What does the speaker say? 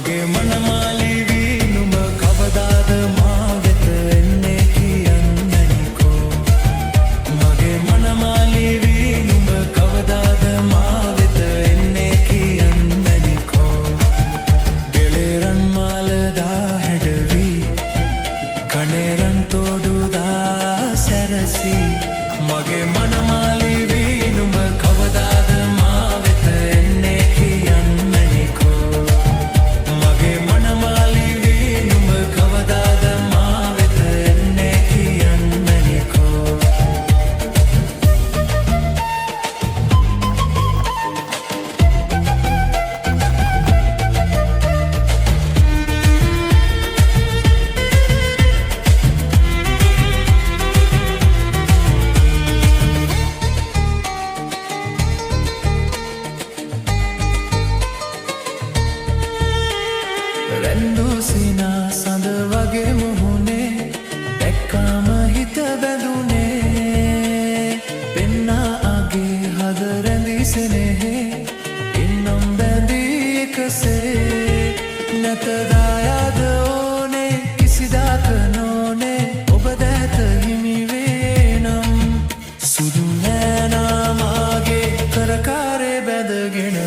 මගේ මනමාලි වී නුඹ කවදාද මා වෙත එන්නේ කියන්නනිකෝ මගේ මනමාලි වී නුඹ කවදාද මා වෙත එන්නේ කියන්නනිකෝ ගෙලෙරන් මාලදා හැඩවී කණෙරන් තෝඩුදා සැරසී මගේ මනමාලි වී නුඹ කවදාද මා වෙත එන්නේ කියන්නනිකෝ මගේ මනමාලි වී නුඹ කවදාද මා වෙත එන්නේ කියන්නනිකෝ රැන්දූසිනා සඳ වගේ මුහුණේ දැක්කාම හිත බැඳුනේ පෙන්නා අගේ හද රැඳී සෙනෙහේ ඉන්නම් බැඳී එකසේ නැතදායාද ඕනේ කිසිදාක නෝනේ ඔබ දැත හිමිවේ නම් සුදු නෑනා මාගේ කරකාරේ බැඳගෙන